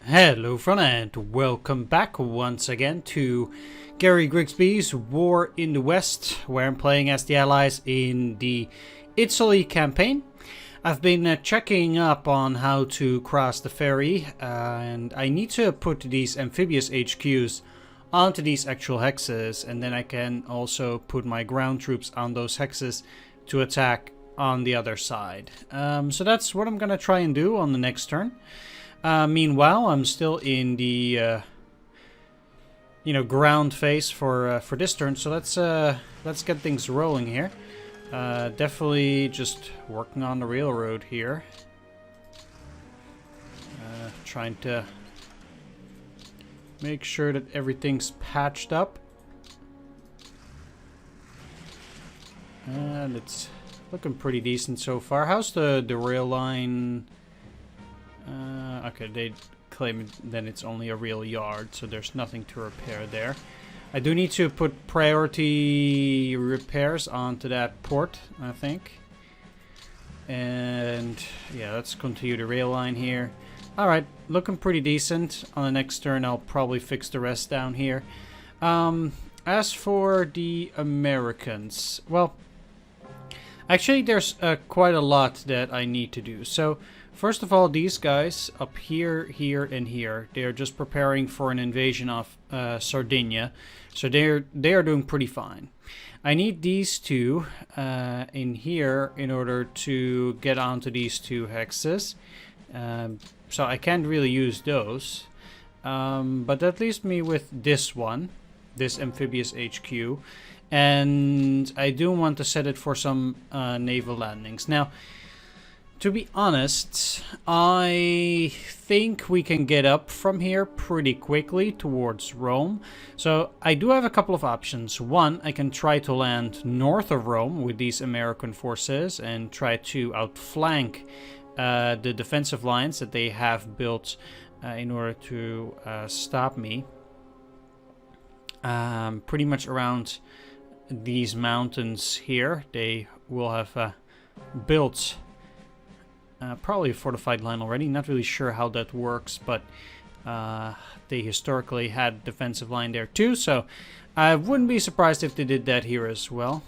Hello friend and welcome back once again to Grigsby's War in the West, where I'm playing as the Allies in the Italy campaign. I've been checking up on how to cross the ferry, and I need to put these amphibious HQs onto these actual hexes, and then I can also put my ground troops on those hexes to attack on the other side. So that's what I'm gonna try and do on the next turn. Meanwhile, I'm still in the ground phase for this turn. So let's get things rolling here. Definitely just working on the railroad here. Trying to make sure that everything's patched up, and it's looking pretty decent so far. How's the rail line? Okay, they claim then it's only a real yard, so there's nothing to repair there. I do need to put priority repairs onto that port, I think. And yeah, let's continue the rail line here. Alright, looking pretty decent. On the next turn, I'll probably fix the rest down here. As for the Americans, well, actually there's quite a lot that I need to do. So first of all, these guys up here, here, and here, they're just preparing for an invasion of Sardinia. So they are doing pretty fine. I need these two in here in order to get onto these two hexes. So I can't really use those. But that leaves me with this one, this amphibious HQ. And I do want to set it for some naval landings. Now, to be honest, I think we can get up from here pretty quickly towards Rome. So I do have a couple of options. One, I can try to land north of Rome with these American forces and try to outflank the defensive lines that they have built in order to stop me. Pretty much around these mountains here, they will have built probably a fortified line already. Not really sure how that works, but they historically had defensive line there too, so I wouldn't be surprised if they did that here as well.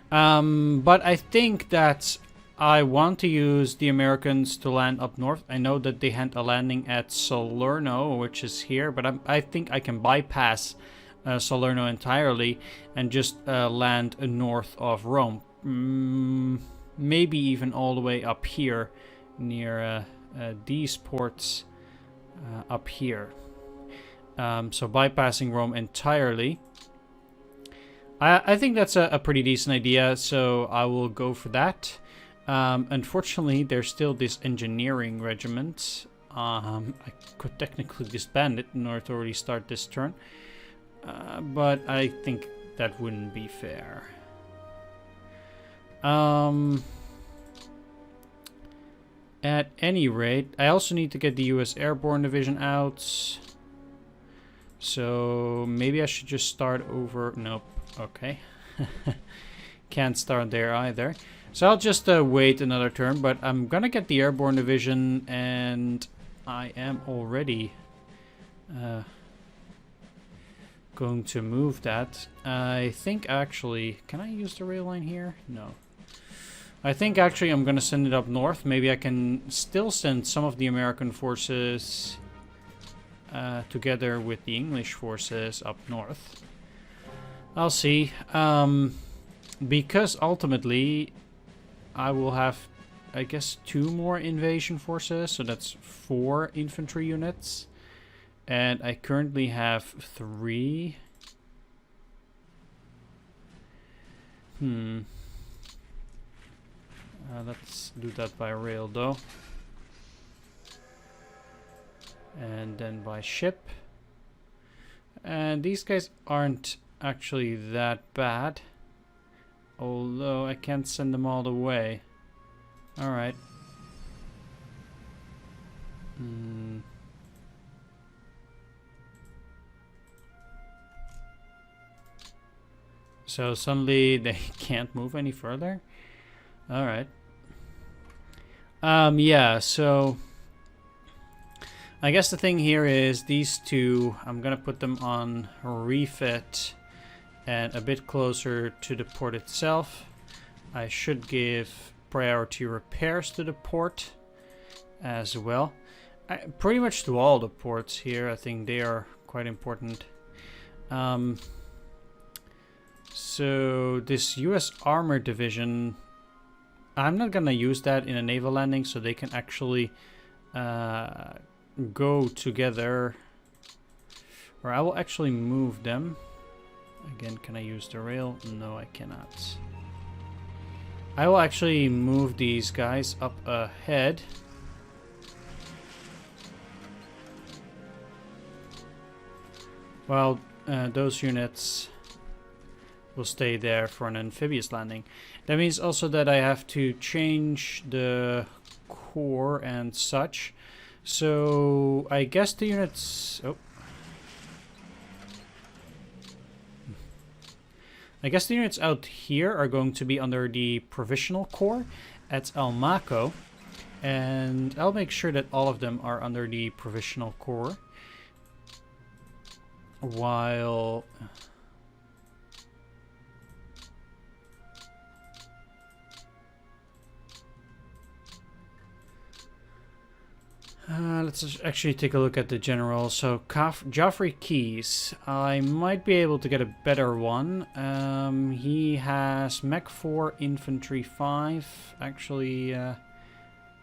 But I think that I want to use the Americans to land up north. I know that they had a landing at Salerno, which is here, but I think I can bypass Salerno entirely and just land north of Rome. Maybe even all the way up here near these ports up here. So bypassing Rome entirely. I think that's a pretty decent idea, so I will go for that. Unfortunately, there's still this engineering regiment. I could technically disband it in order to already start this turn. But I think that wouldn't be fair. At any rate, I also need to get the US Airborne Division out. So maybe I should just start over. Nope. Okay. Can't start there either. So I'll just wait another turn, but I'm gonna get the Airborne Division, and I am already going to move that. I think actually, can I use the rail line here? No. I think actually I'm gonna send it up north. Maybe I can still send some of the American forces together with the English forces up north. I'll see. Because ultimately I will have, I guess, 2 more invasion forces, so that's 4 infantry units. And I currently have 3. Let's do that by rail though. And then by ship. And these guys aren't actually that bad. Although I can't send them all the way. Alright. So suddenly they can't move any further? Alright. Yeah, so I guess the thing here is these two, I'm gonna put them on refit and a bit closer to the port itself. I should give priority repairs to the port as well. Pretty much to all the ports here. I think they are quite important. So this US Armor Division, I'm not gonna use that in a naval landing, so they can actually go together. Or I will actually move them. Again, can I use the rail? No, I cannot. I will actually move these guys up ahead. Well, those units will stay there for an amphibious landing. That means also that I have to change the core and such. So I guess the units... Oh. I guess the units out here are going to be under the provisional core at Almaco. And I'll make sure that all of them are under the provisional core. While... let's actually take a look at the general. So, Joffrey Keyes. I might be able to get a better one. He has Mech 4, Infantry 5. Actually,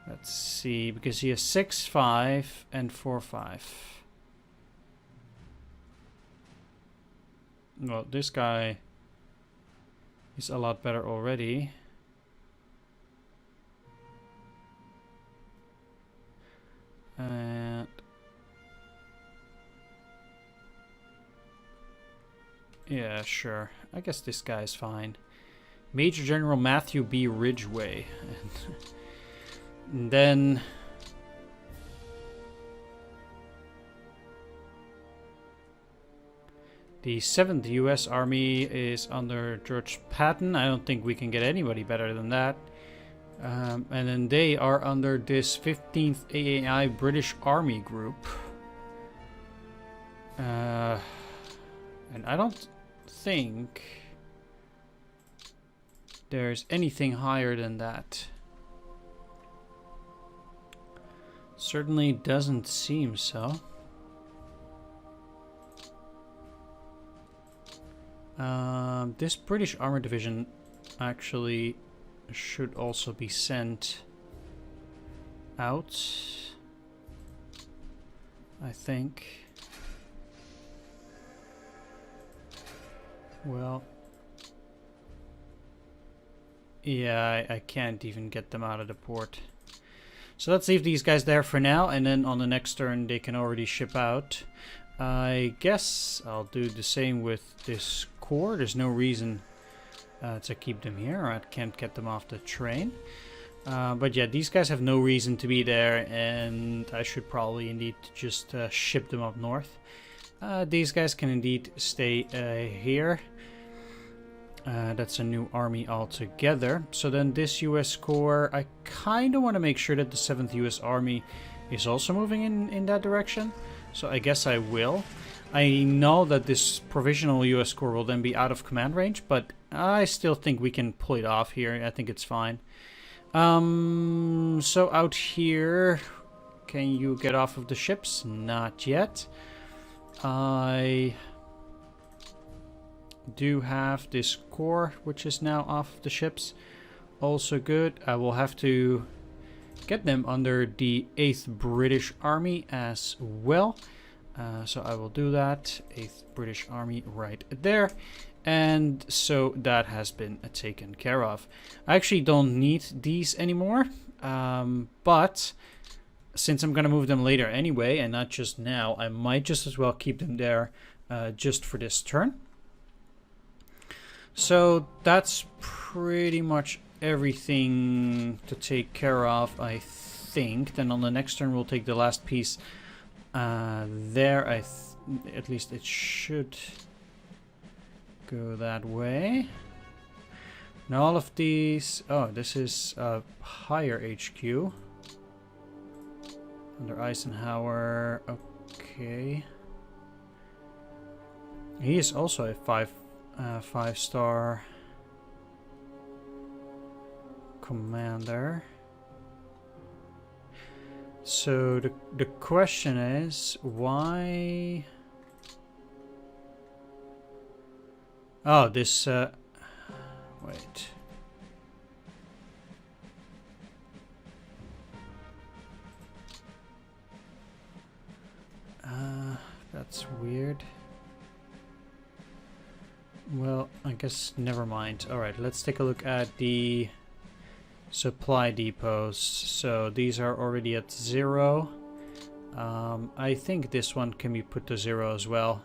let's see, because he has 6-5 and 4-5. Well, this guy is a lot better already. And yeah, sure. I guess this guy's fine. Major General Matthew B. Ridgway. And then the 7th U.S. Army is under George Patton. I don't think we can get anybody better than that. And then they are under this 15th AAI British Army Group. And I don't think there's anything higher than that. Certainly doesn't seem so. This British Armor Division actually should also be sent out, I think. Well, yeah, I can't even get them out of the port. So let's leave these guys there for now, and then on the next turn they can already ship out. I guess I'll do the same with this core. There's no reason to keep them here. I can't get them off the train. But yeah, these guys have no reason to be there, and I should probably indeed just ship them up north. These guys can indeed stay here. That's a new army altogether. So then this US Corps, I kind of want to make sure that the 7th US Army is also moving in that direction. So I guess I will. I know that this provisional US Corps will then be out of command range, but I still think we can pull it off here. I think it's fine. So out here, can you get off of the ships? Not yet. I do have this core, which is now off of the ships. Also good. I will have to get them under the 8th British Army as well. So I will do that. 8th British Army right there. And so that has been taken care of. I actually don't need these anymore. But since I'm going to move them later anyway, and not just now, I might just as well keep them there just for this turn. So that's pretty much everything to take care of, I think. Then on the next turn we'll take the last piece there. At least it should go that way. Now all of these... Oh, this is a higher HQ. Under Eisenhower. Okay. He is also a five-star commander. So the question is, why? Oh, this wait. That's weird. Well, I guess never mind. Alright, let's take a look at the supply depots. So these are already at 0. I think this one can be put to 0 as well.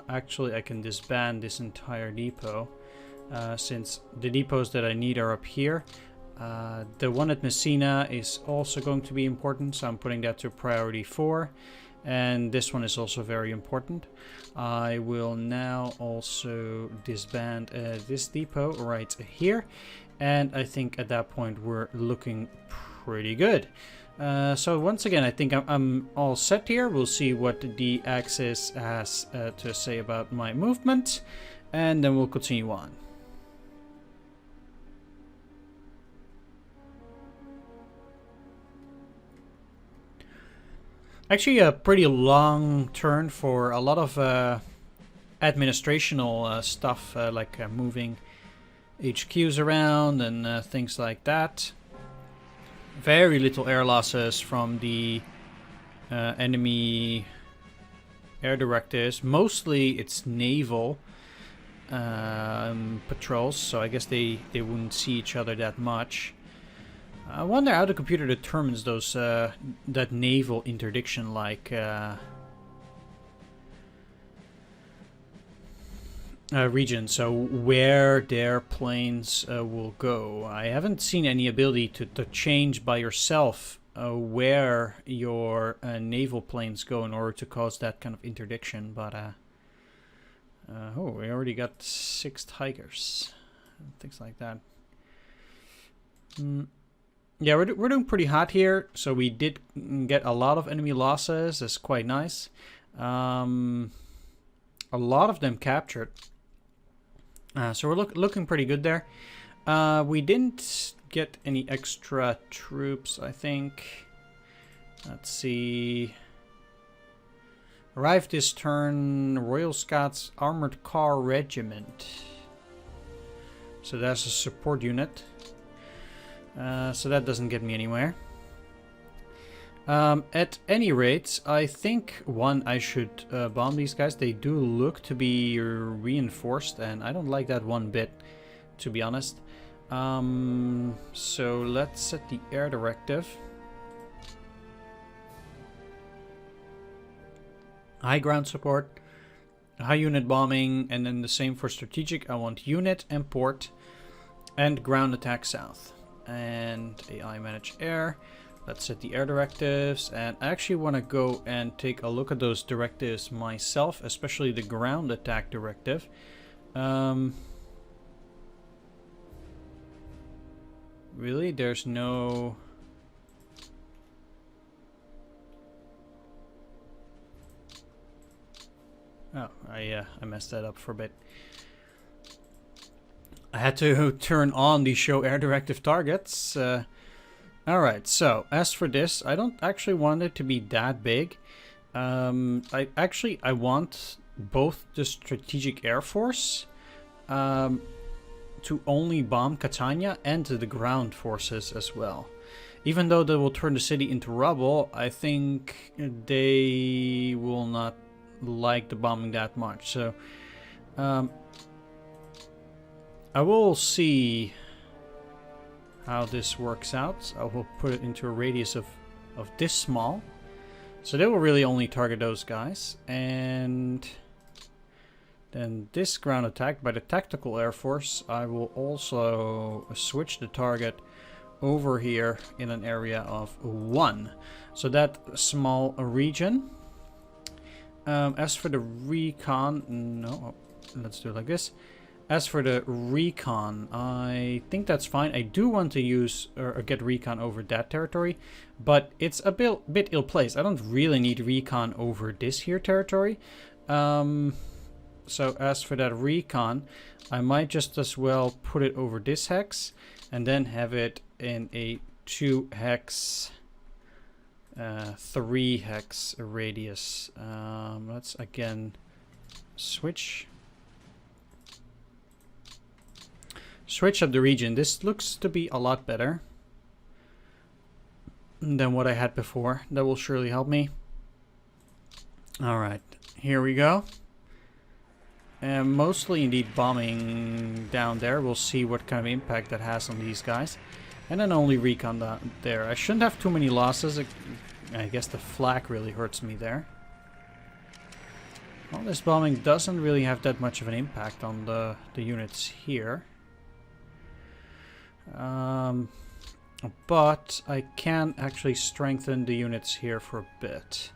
Actually, I can disband this entire depot, since the depots that I need are up here. The one at Messina is also going to be important, so I'm putting that to priority 4. And this one is also very important. I will now also disband this depot right here. And I think at that point we're looking pretty good. So once again, I think I'm all set here. We'll see what the Axis has to say about my movement. And then we'll continue on. Actually, a pretty long turn for a lot of administrational stuff, like moving HQs around and things like that. Very little air losses from the enemy air directives. Mostly it's naval patrols, so I guess they wouldn't see each other that much. I wonder how the computer determines those that naval interdiction, like region, so where their planes will go. I haven't seen any ability to change by yourself where your naval planes go in order to cause that kind of interdiction, but oh, we already got 6 Tigers, things like that. Yeah, we're doing pretty hot here, so we did get a lot of enemy losses. That's quite nice. A lot of them captured. So we're looking pretty good there. We didn't get any extra troops, I think. Let's see. Arrived this turn, Royal Scots Armored Car Regiment. So that's a support unit. So that doesn't get me anywhere. At any rate, I think, one, I should bomb these guys. They do look to be reinforced, and I don't like that one bit, to be honest. So let's set the air directive. High ground support, high unit bombing, and then the same for strategic. I want unit and port, and ground attack south. And AI manage air. Let's set the air directives, and I actually want to go and take a look at those directives myself, especially the ground attack directive. Really, there's no... Oh, I messed that up for a bit. I had to turn on the show air directive targets. Alright, so as for this, I don't actually want it to be that big. I want both the strategic air force to only bomb Catania and the ground forces as well. Even though they will turn the city into rubble, I think they will not like the bombing that much. So I will see how this works out. I will put it into a radius of this small. So they will really only target those guys. And then this ground attack by the tactical air force, I will also switch the target over here in an area of 1. So that small region. As for the recon, no, let's do it like this. As for the recon, I think that's fine. I do want to use or get recon over that territory, but it's a bit ill-placed. I don't really need recon over this here territory. So as for that recon, I might just as well put it over this hex and then have it in a 2 hex, 3 hex radius. Let's again switch up the region. This looks to be a lot better than what I had before. That will surely help me. Alright, here we go. And mostly indeed bombing down there. We'll see what kind of impact that has on these guys. And then only recon down there. I shouldn't have too many losses. I guess the flak really hurts me there. Well, this bombing doesn't really have that much of an impact on the units here. But I can actually strengthen the units here for a bit.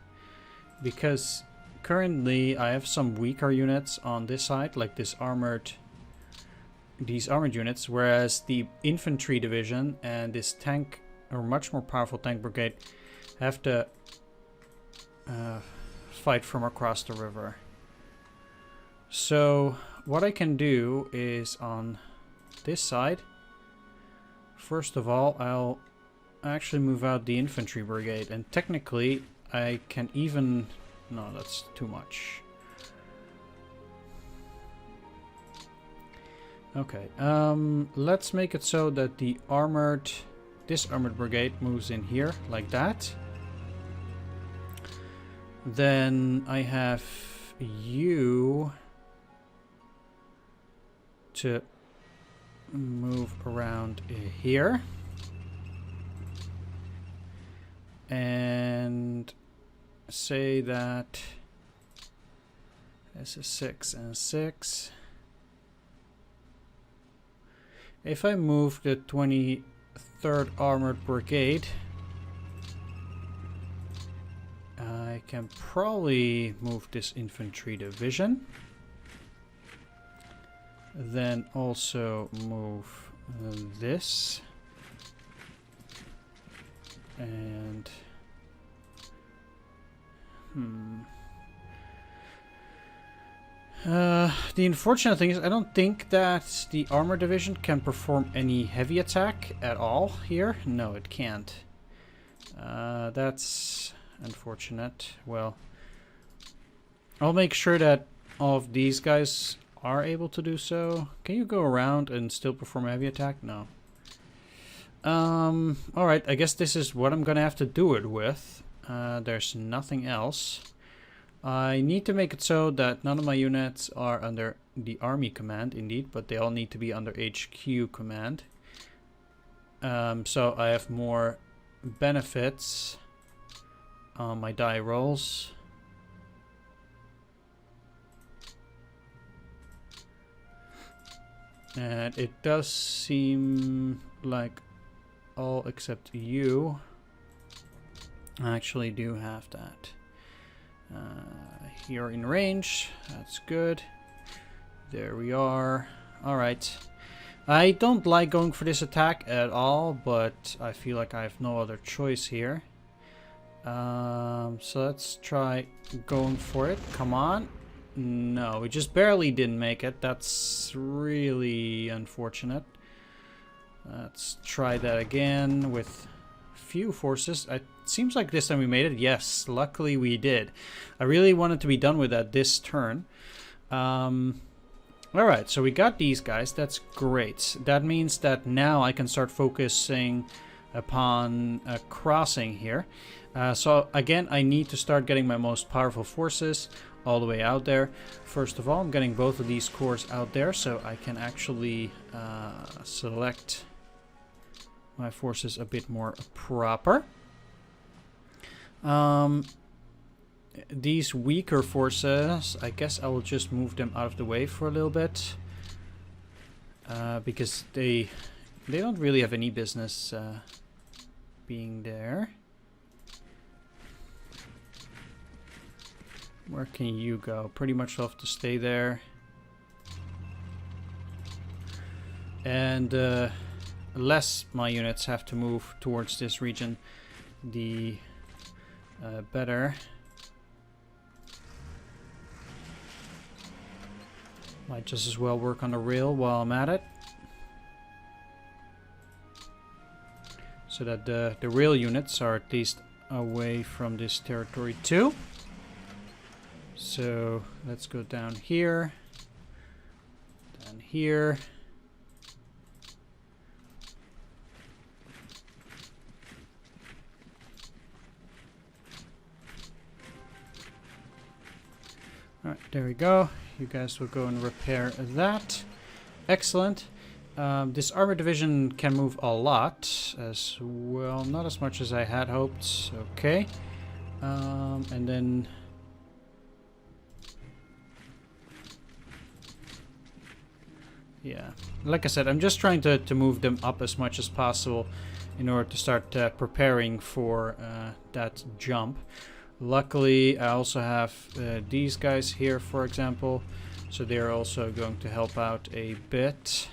Because currently I have some weaker units on this side, like these armored units, whereas the infantry division and this tank, or much more powerful tank brigade, have to fight from across the river. So what I can do is on this side, first of all, I'll actually move out the infantry brigade, and technically I can even... No, that's too much. Okay, let's make it so that the this armored brigade moves in here, like that. Then I have you to move around here. And say that this is 6 and 6. If I move the 23rd Armored Brigade, I can probably move this infantry division. Then also move this. And the unfortunate thing is I don't think that the armor division can perform any heavy attack at all here. No, it can't. That's unfortunate. Well, I'll make sure that all of these guys are able to do so. Can you go around and still perform a heavy attack? No. Alright, I guess this is what I'm gonna have to do it with. There's nothing else. I need to make it so that none of my units are under the army command, indeed, but they all need to be under HQ command. So I have more benefits on my die rolls. And it does seem like all except you actually do have that. Here in range, that's good. There we are. Alright. I don't like going for this attack at all, but I feel like I have no other choice here. So let's try going for it. Come on. No, we just barely didn't make it. That's really unfortunate. Let's try that again with few forces. It seems like this time we made it. Yes, luckily we did. I really wanted to be done with that this turn. Alright, so we got these guys. That's great. That means that now I can start focusing upon crossing here. So again, I need to start getting my most powerful forces all the way out there. First of all, I'm getting both of these corps out there so I can actually select my forces a bit more proper. These weaker forces, I guess I will just move them out of the way for a little bit. Because they don't really have any business being there. Where can you go? Pretty much have to stay there. And less my units have to move towards this region, the better. Might just as well work on the rail while I'm at it. So that the rail units are at least away from this territory too. So let's go down here. Down here. Alright, there we go. You guys will go and repair that. Excellent. This armor division can move a lot as well. Not as much as I had hoped. Okay. And then... yeah. Like I said, I'm just trying to move them up as much as possible in order to start preparing for that jump. Luckily, I also have these guys here, for example, so they're also going to help out a bit.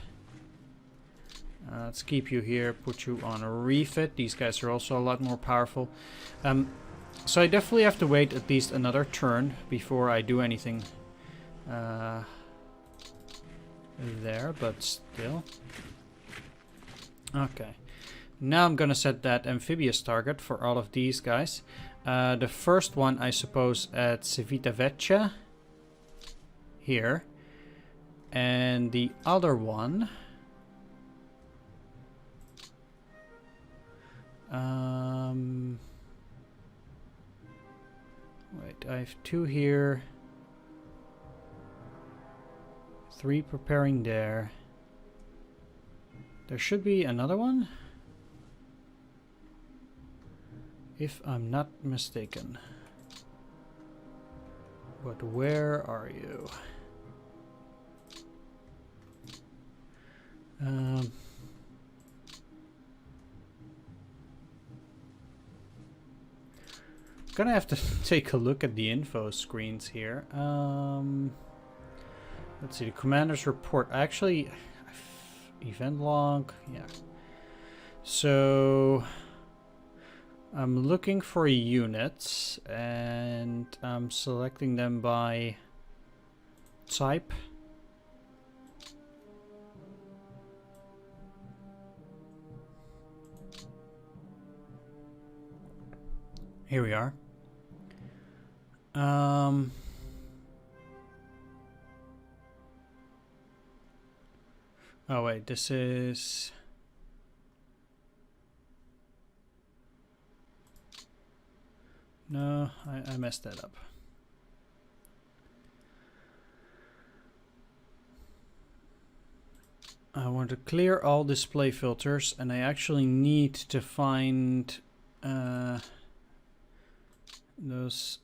Let's keep you here, put you on a refit. These guys are also a lot more powerful. So I definitely have to wait at least another turn before I do anything there, but still. Okay. Now I'm gonna set that amphibious target for all of these guys. The first one, I suppose, at Civitavecchia here, and the other one wait, I have 2 here, 3 preparing there. There should be another one, if I'm not mistaken. But where are you? Gonna have to take a look at the info screens here. Let's see, the commander's report. Actually, event log, yeah. So I'm looking for units and I'm selecting them by type. Here we are. Oh wait, this is... no, I messed that up. I want to clear all display filters, and I actually need to find those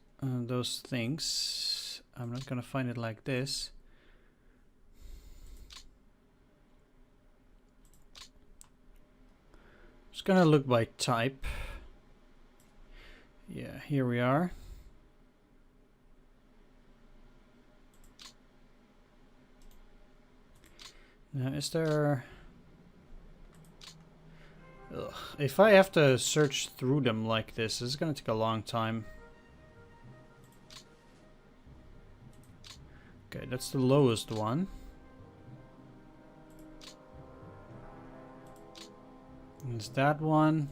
things. I'm not gonna find it like this. Just gonna look by type. Yeah, here we are. Now, is there... ugh. If I have to search through them like this is gonna take a long time. Okay, that's the lowest one. There's that one.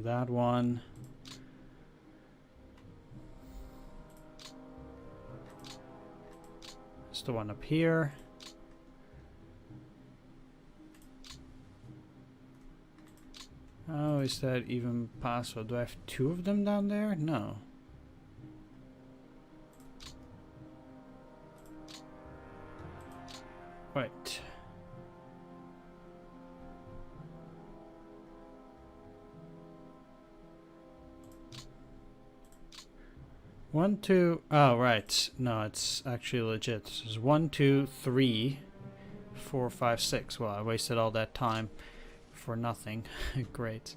That one. It's the one up here. Oh, is that even possible? Do I have 2 of them down there? No. Wait. One, two. Oh, right. No, it's actually legit. There's 1, 2, 3, 4, 5, 6. Well, I wasted all that time for nothing. Great.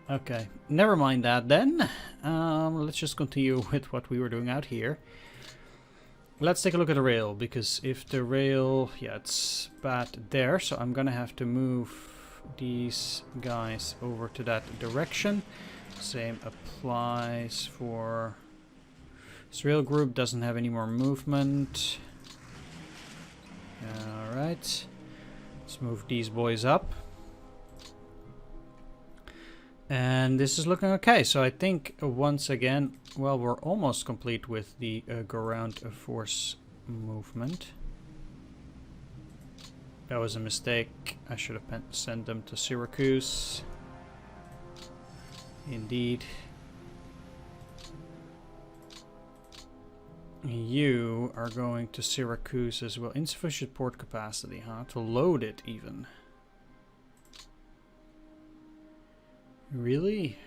Okay. Never mind that then. Let's just continue with what we were doing out here. let's take a look at the rail, because if the rail, yeah, it's bad there, so I'm gonna have to move these guys over to that direction. Same applies for this rail group, doesn't have any more movement. Alright, let's move these boys up. And this is looking okay, so I think once again, well, we're almost complete with the ground force movement. That was a mistake. I should have sent them to Syracuse. Indeed. You are going to Syracuse as well. Insufficient port capacity, huh? To load it even. Really?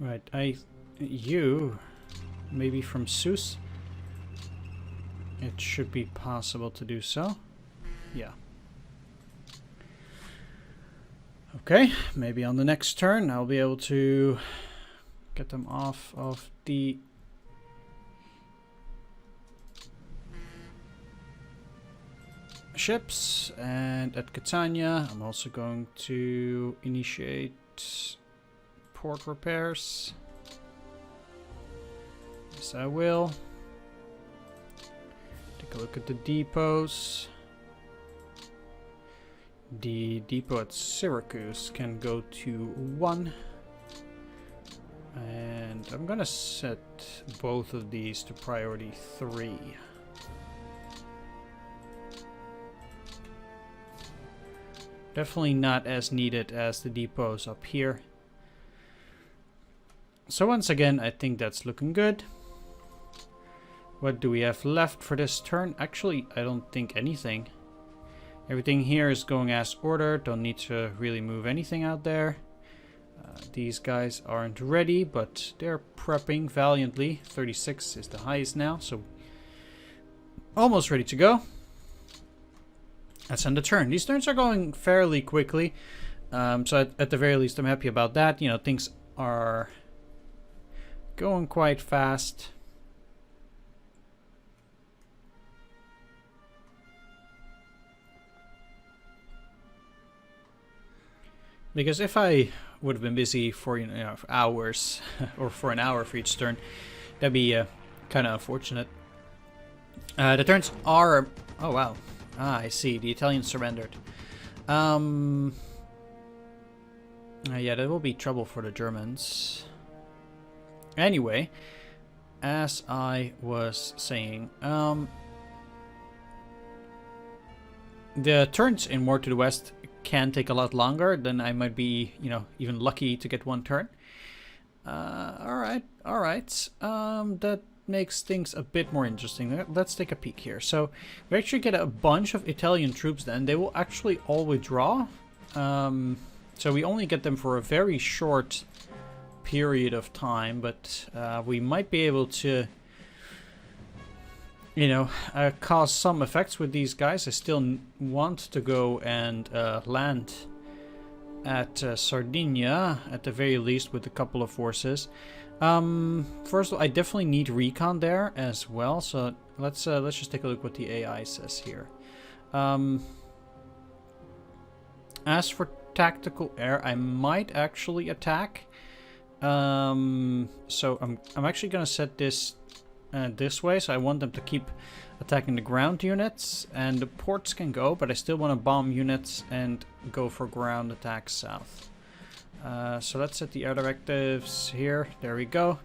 Right, you, maybe from Seuss? It should be possible to do so. Yeah. Okay, maybe on the next turn I'll be able to get them off of the ships. And at Catania I'm also going to initiate port repairs. Yes, I will. Take a look at the depots. The depot at Syracuse can go to 1. And I'm gonna set both of these to priority 3. Definitely not as needed as the depots up here. So once again, I think that's looking good. What do we have left for this turn? Actually, I don't think anything. Everything here is going as ordered. Don't need to really move anything out there. These guys aren't ready, but they're prepping valiantly. 36 is the highest now, so almost ready to go. Let's end the turn. These turns are going fairly quickly, so at the very least I'm happy about that. You know, things are going quite fast. Because if I would have been busy for for hours or for an hour for each turn, that'd be kind of unfortunate. The turns are, oh wow, I see, the Italians surrendered. Yeah, that will be trouble for the Germans. Anyway, as I was saying, the turns in more to the west can take a lot longer. Then I might be, even lucky to get one turn. All right. That makes things a bit more interesting. Let's take a peek here. So we actually get a bunch of Italian troops then. They will actually all withdraw. So we only get them for a very short period of time, but we might be able to cause some effects with these guys. I still want to go and land at Sardinia at the very least with a couple of forces. First of all, I definitely need recon there as well, so let's just take a look what the AI says here. As for tactical air, I might actually attack. So I'm actually gonna set this this way, so I want them to keep attacking the ground units, and the ports can go, but I still want to bomb units and go for ground attacks south. So let's set the air directives here. There we go.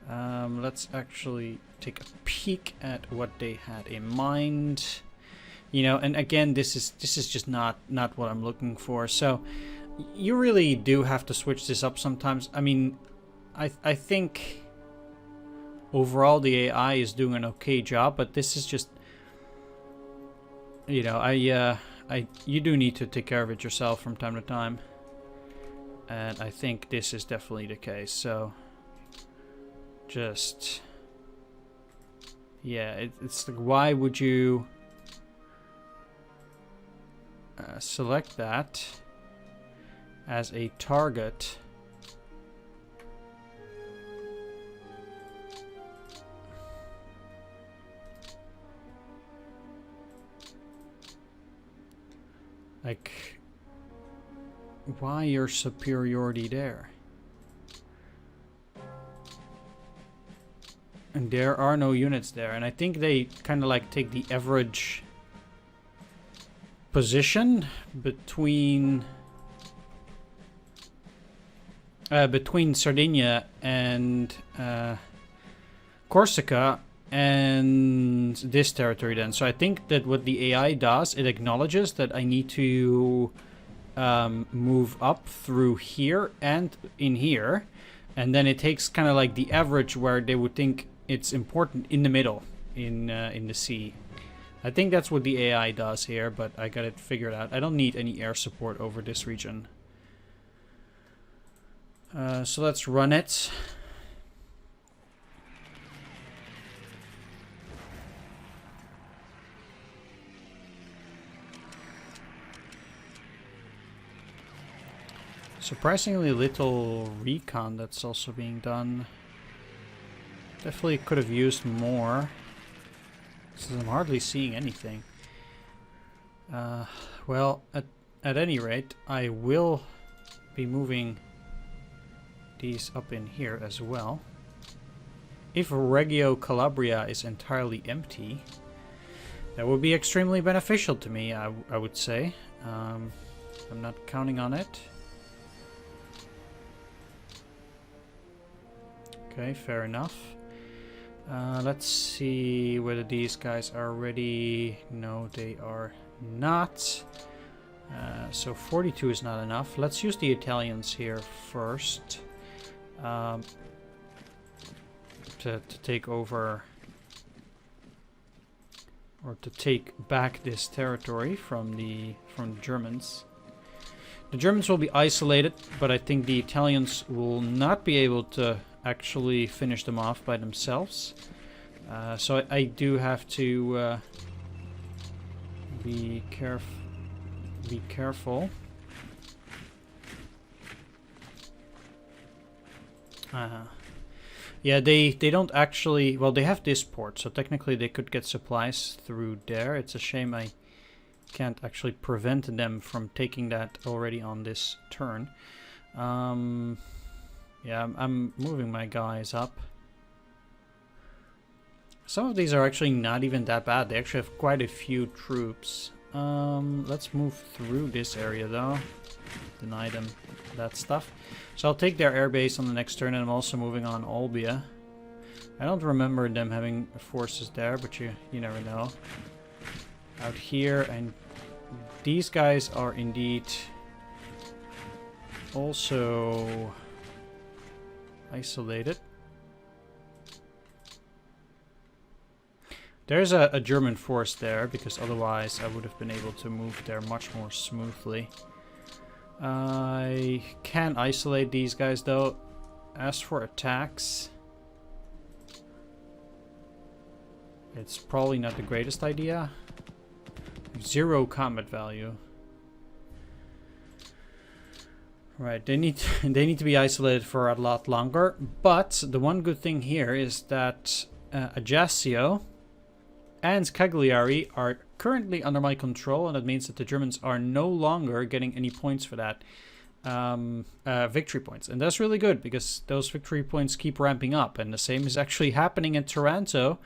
Let's actually take a peek at what they had in mind. And again, this is just not what I'm looking for. So you really do have to switch this up sometimes. I mean, I think overall the AI is doing an okay job, but this is just, you do need to take care of it yourself from time to time, and I think this is definitely the case. So just, yeah, it's like, why would you select that as a target. Like, why your superiority there? And there are no units there, and I think they kind of like take the average position between Sardinia and Corsica and this territory then. So I think that what the AI does, it acknowledges that I need to move up through here and in here, and then it takes kind of like the average where they would think it's important in the middle in the sea. I think that's what the AI does here, but I got it figured out. I don't need any air support over this region. So let's run it. Surprisingly little recon that's also being done. Definitely could have used more, since I'm hardly seeing anything. Well, at any rate, I will be moving these up in here as well. If Reggio Calabria is entirely empty, that would be extremely beneficial to me, I would say. I'm not counting on it. Okay, fair enough. Let's see whether these guys are ready. No, they are not. So 42 is not enough. Let's use the Italians here first. To take over, or to take back this territory from the Germans. The Germans will be isolated, but I think the Italians will not be able to actually finish them off by themselves. So I do have to be careful. Yeah, they don't actually... Well, they have this port, so technically they could get supplies through there. It's a shame I can't actually prevent them from taking that already on this turn. Yeah, I'm moving my guys up. Some of these are actually not even that bad. They actually have quite a few troops. Let's move through this area though. Deny them that stuff. So I'll take their airbase on the next turn, and I'm also moving on Olbia. I don't remember them having forces there, but you never know. Out here, and these guys are indeed also isolated. There's a German force there, because otherwise I would have been able to move there much more smoothly. I can isolate these guys though. As for attacks, it's probably not the greatest idea. 0 combat value. Right, they need to be isolated for a lot longer. But the one good thing here is that Ajaccio and Cagliari are currently under my control, and that means that the Germans are no longer getting any points for that. Victory points. And that's really good, because those victory points keep ramping up, and the same is actually happening in Taranto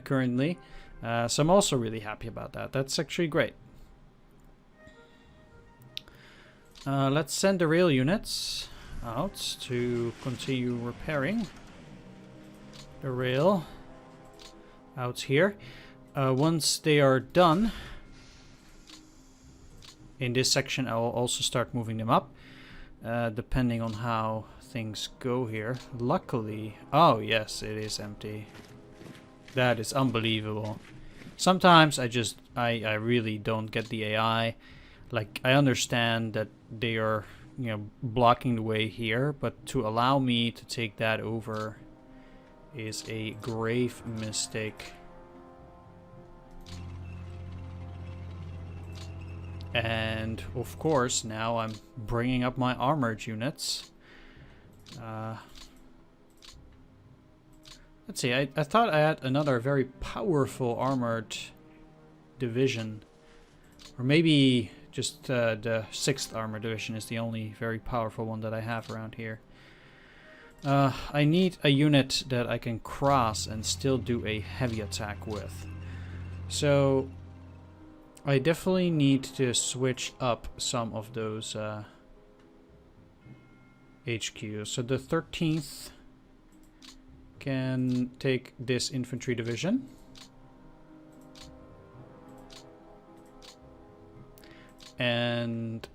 currently. So I'm also really happy about that. That's actually great. Let's send the rail units out to continue repairing the rail out here. Once they are done in this section, I will also start moving them up, depending on how things go here. Luckily, oh yes, it is empty. That is unbelievable. Sometimes I really don't get the AI. Like, I understand that they are, blocking the way here, but to allow me to take that over is a grave mistake. And of course, now I'm bringing up my armored units. Let's see, I thought I had another very powerful armored division. Or maybe just the 6th Armored Division is the only very powerful one that I have around here. I need a unit that I can cross and still do a heavy attack with. So I definitely need to switch up some of those HQs. So the 13th can take this infantry division. And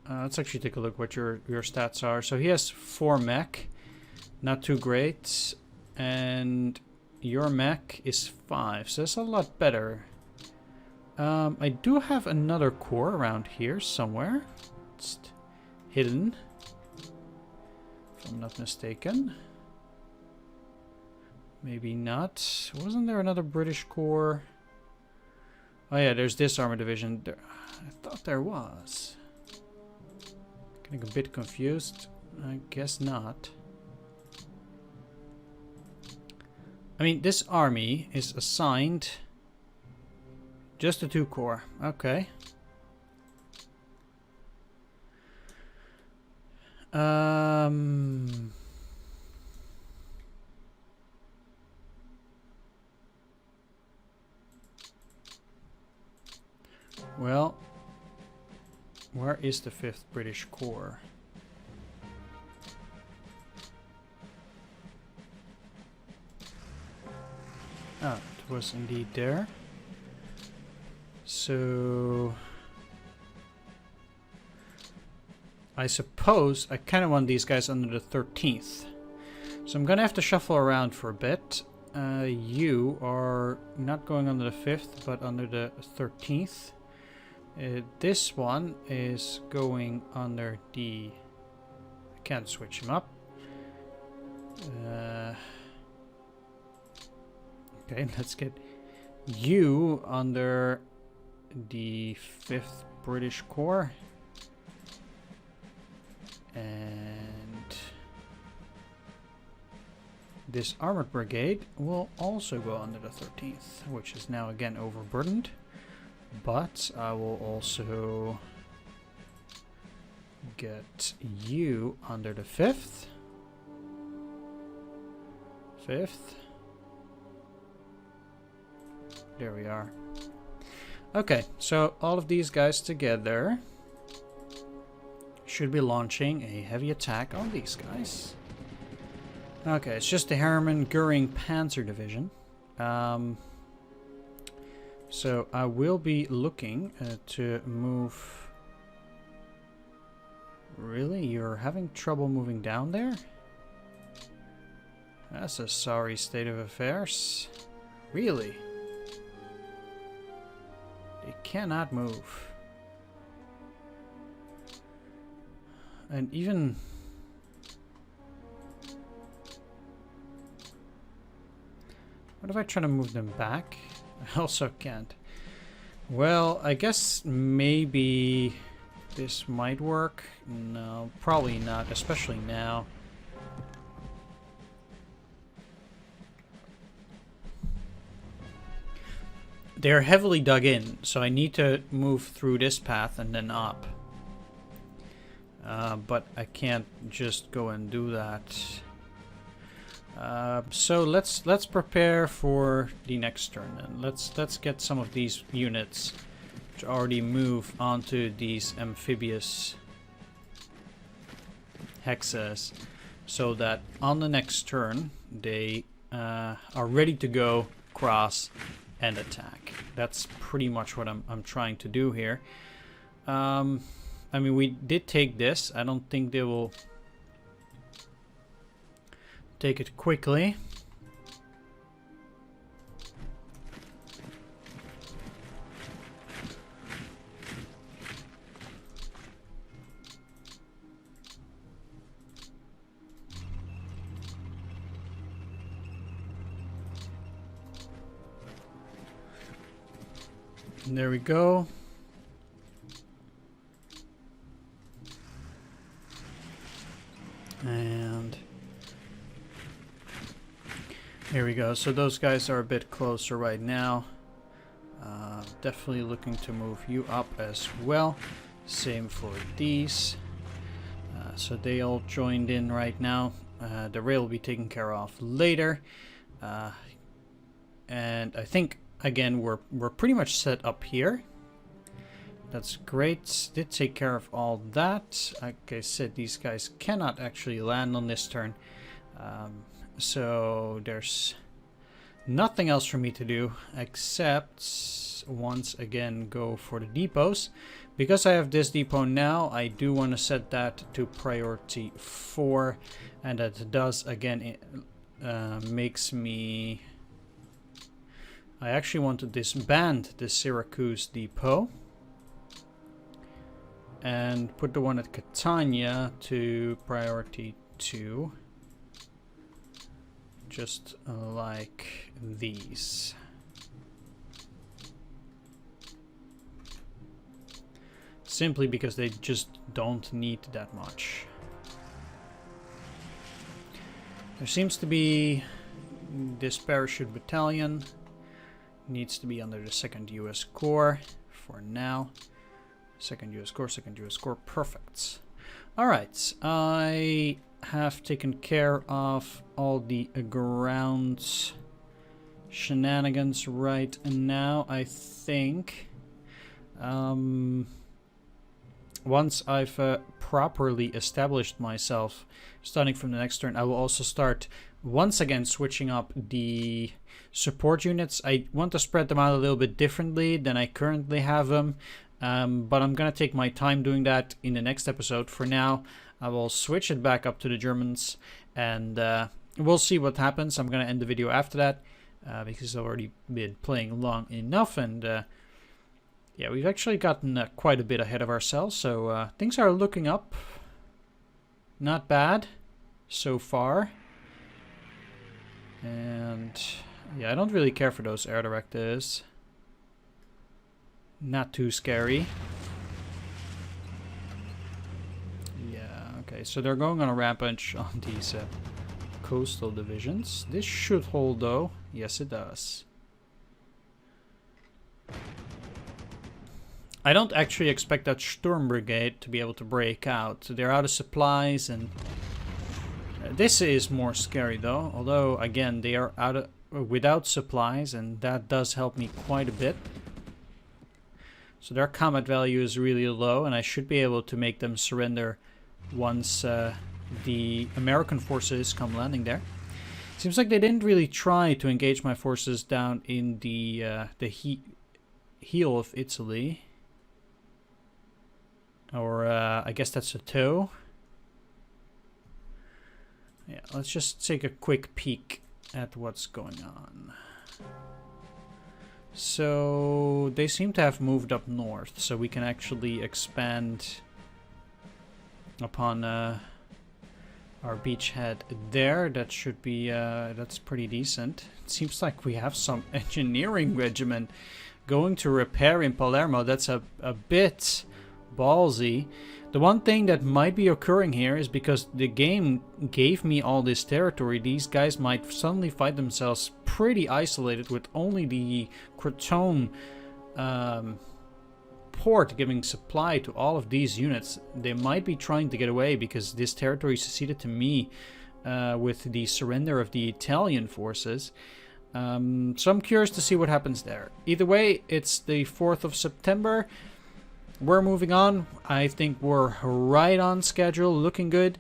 let's actually take a look what your stats are. So he has 4 mech, not too great, and your mech is 5, so that's a lot better. I do have another corps around here somewhere. It's hidden, if I'm not mistaken. Maybe not. Wasn't there another British corps? Oh yeah, there's this armor division. I thought there was. Getting a bit confused. I guess not. I mean, this army is assigned just the 2 corps. Okay. Well, where is the 5th British Corps? Ah, it was indeed there. So I suppose I kind of want these guys under the 13th. So I'm gonna have to shuffle around for a bit. You are not going under the 5th, but under the 13th. This one is going under the... I can't switch him up. Okay, let's get you under the 5th British Corps. And this armored brigade will also go under the 13th, which is now again overburdened. But I will also get you under the 5th. 5th. There we are. Okay, so all of these guys together should be launching a heavy attack on these guys. Okay, it's just the Hermann Göring Panzer Division. So I will be looking to move... Really? You're having trouble moving down there? That's a sorry state of affairs. Really? They cannot move. And even... What if I try to move them back? I also can't. Well, I guess maybe this might work. No, probably not, especially now. They're heavily dug in, so I need to move through this path and then up. But I can't just go and do that. So let's prepare for the next turn, and let's get some of these units to already move onto these amphibious hexes, so that on the next turn they are ready to go, cross, and attack. That's pretty much what I'm trying to do here. I mean, we did take this. I don't think they will take it quickly. And there we go. Here we go. So those guys are a bit closer right now. Definitely looking to move you up as well. Same for these. So they all joined in right now. The rail will be taken care of later. And I think, again, we're pretty much set up here. That's great. Did take care of all that. Like I said, these guys cannot actually land on this turn. So there's nothing else for me to do except once again go for the depots. Because I have this depot now, I do want to set that to priority 4, and that does again makes me... I actually want to disband the Syracuse depot and put the one at Catania to priority 2. Just like these. Simply because they just don't need that much. There seems to be this parachute battalion. Needs to be under the 2nd US Corps for now. 2nd US Corps, 2nd US Corps, perfect. Alright, I have taken care of all the ground shenanigans right now, I think. Once I've properly established myself, starting from the next turn, I will also start once again switching up the support units. I want to spread them out a little bit differently than I currently have them. But I'm going to take my time doing that in the next episode. For now, I will switch it back up to the Germans, and we'll see what happens. I'm going to end the video after that, because I've already been playing long enough, and yeah, we've actually gotten quite a bit ahead of ourselves, so things are looking up. Not bad so far. And yeah, I don't really care for those air directives. Not too scary. Yeah, okay, so they're going on a rampage on these coastal divisions. This should hold though. Yes, it does. I don't actually expect that Sturm Brigade to be able to break out. They're out of supplies, and this is more scary though. Although again, they are without supplies, and that does help me quite a bit. So their combat value is really low, and I should be able to make them surrender once the American forces come landing there. Seems like they didn't really try to engage my forces down in the heel of Italy. Or I guess that's a toe. Yeah, let's just take a quick peek at what's going on. So they seem to have moved up north, so we can actually expand upon our beachhead there. That should be that's pretty decent. It seems like we have some engineering regiment going to repair in Palermo. That's a bit ballsy. The one thing that might be occurring here is because the game gave me all this territory, these guys might suddenly find themselves pretty isolated with only the Crotone port giving supply to all of these units. They might be trying to get away because this territory is ceded to me with the surrender of the Italian forces. So I'm curious to see what happens there. Either way, it's the 4th of September. We're moving on. I think we're right on schedule, looking good.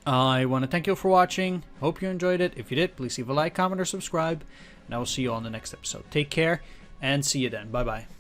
I want to thank you for watching. Hope you enjoyed it. If you did, please leave a like, comment, or subscribe. And I will see you on the next episode. Take care, and see you then. Bye-bye.